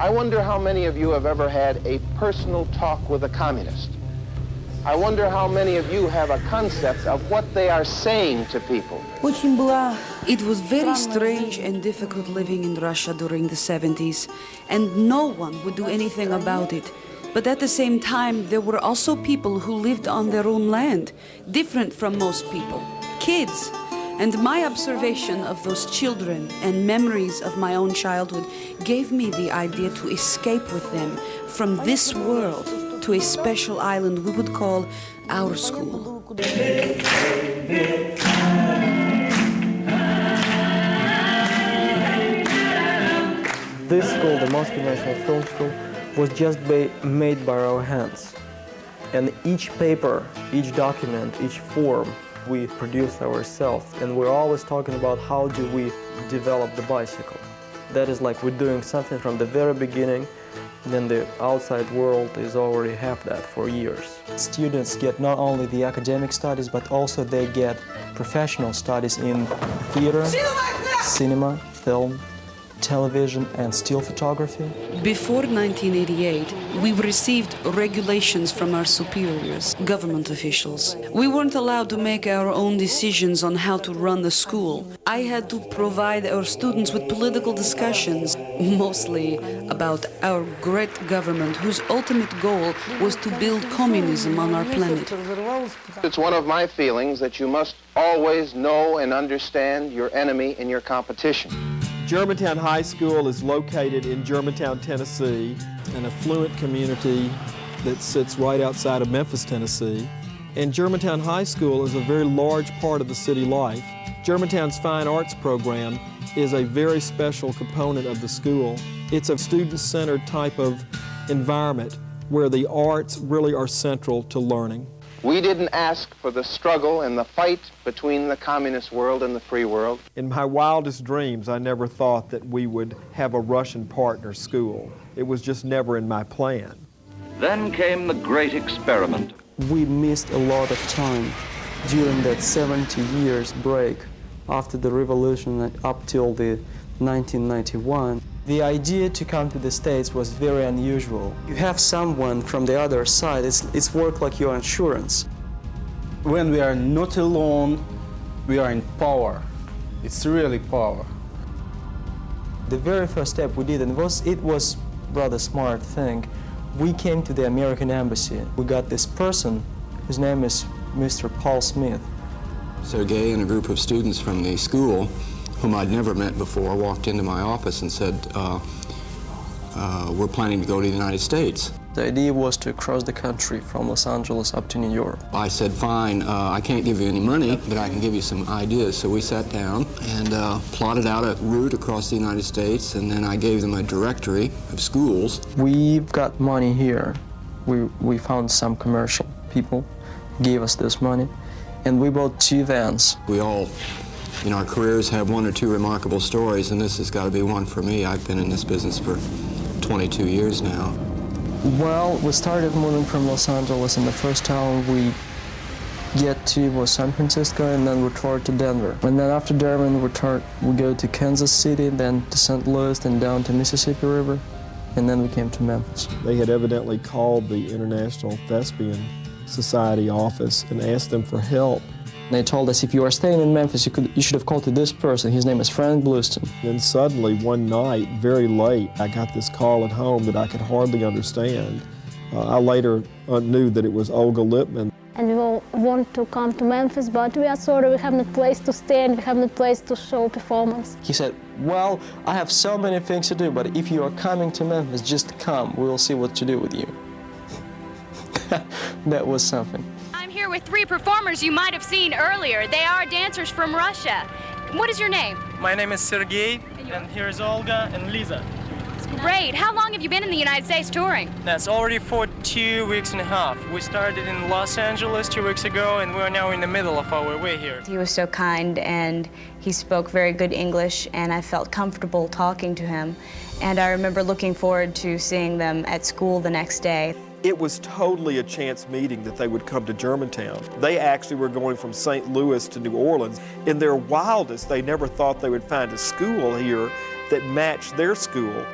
I wonder how many of you have ever had a personal talk with a communist. I wonder how many of you have a concept of what they are saying to people. It was very strange and difficult living in Russia during the 70s, and no one would do anything about it. But at the same time, there were also people who lived on their own land, different from most people, kids. And my observation of those children and memories of my own childhood gave me the idea to escape with them from this world to a special island we would call our school. This school, the Moscow National Film School, was just made by our hands. And each paper, each document, each form, we produced ourselves. And we're always talking about how do we develop the bicycle. That is like we're doing something from the very beginning, and then the outside world is already have that for years. Students get not only the academic studies, but also they get professional studies in theater, cinema, film, television, and still photography. Before 1988, we received regulations from our superiors, government officials. We weren't allowed to make our own decisions on how to run the school. I had to provide our students with political discussions, mostly about our great government, whose ultimate goal was to build communism on our planet. It's one of my feelings that you must always know and understand your enemy in your competition. Germantown High School is located in Germantown, Tennessee, an affluent community that sits right outside of Memphis, Tennessee. And Germantown High School is a very large part of the city life. Germantown's Fine Arts program is a very special component of the school. It's a student-centered type of environment where the arts really are central to learning. We didn't ask for the struggle and the fight between the communist world and the free world. In my wildest dreams, I never thought that we would have a Russian partner school. It was just never in my plan. Then came the great experiment. We missed a lot of time during that 70 years break after the revolution up till the 1991. The idea to come to the States was very unusual. You have someone from the other side, it's work like your insurance. When we are not alone, we are in power. It's really power. The very first step we did, and it was rather smart thing, we came to the American Embassy. We got this person, his name is Mr. Paul Smith. Sergei and a group of students from the school, whom I'd never met before, walked into my office and said, we're planning to go to the United States. The idea was to cross the country from Los Angeles up to New York. I said, fine, I can't give you any money, but I can give you some ideas. So we sat down and plotted out a route across the United States, and then I gave them a directory of schools. We've got money here. We found some commercial people, gave us this money, and we bought 2 vans. We all, in our careers, have 1 or 2 remarkable stories, and this has got to be one for me. I've been in this business for 22 years now. Well, we started moving from Los Angeles, and the first town we get to was San Francisco, and then we toured to Denver. And then after Denver, we go to Kansas City, then to St. Louis, then down to Mississippi River, and then we came to Memphis. They had evidently called the International Thespian Society office and asked them for help. They told us if you are staying in Memphis, you should have called to this person. His name is Frank Blueston. Then suddenly, one night, very late, I got this call at home that I could hardly understand. I later knew that it was Olga Lippman. And we all want to come to Memphis, but we are sorry we have no place to stay and we have no place to show performance. He said, well, I have so many things to do, but if you are coming to Memphis, just come. We will see what to do with you. That was something. I'm here with 3 performers you might have seen earlier. They are dancers from Russia. What is your name? My name is Sergei, and here is Olga and Lisa. Great. How long have you been in the United States touring? That's already for 2 weeks and a half. We started in Los Angeles 2 weeks ago, and we're now in the middle of our way here. He was so kind, and he spoke very good English, and I felt comfortable talking to him. And I remember looking forward to seeing them at school the next day. It was totally a chance meeting that they would come to Germantown. They actually were going from St. Louis to New Orleans. In their wildest, they never thought they would find a school here that matched their school.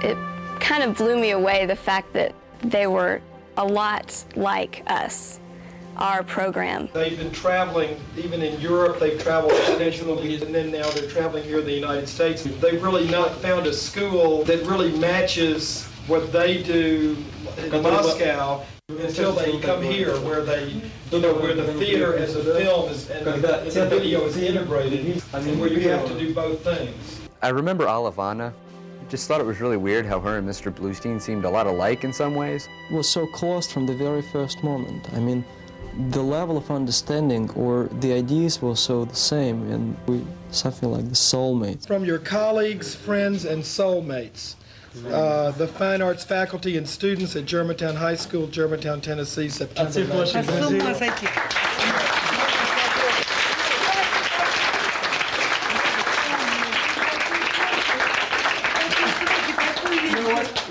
It kind of blew me away, the fact that they were a lot like us, our program. They've been traveling, even in Europe, they've traveled extensionally, and then now they're traveling here in the United States. They've really not found a school that really matches what they do in Moscow until they come here, where they, where the theater and the film is, and the video is integrated, and where you have to do both things. I remember Olivana. Just thought it was really weird how her and Mr. Bluestein seemed a lot alike in some ways. It was so close from the very first moment. I mean, the level of understanding or the ideas were so the same, and we something like the soulmates. From your colleagues, friends, and soulmates, the fine arts faculty and students at Germantown High School, Germantown, Tennessee, September 19th.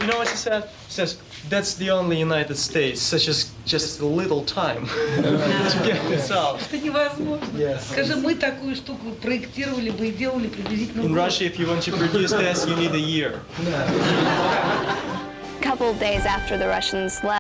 You know what she said? She says, that's the only United States, such as just a little time to get this out. Это невозможно. Скажем, мы такую штуку проектировали бы и делали приблизительно. In Russia, if you want to produce this, you need a year. A couple of days after the Russians left,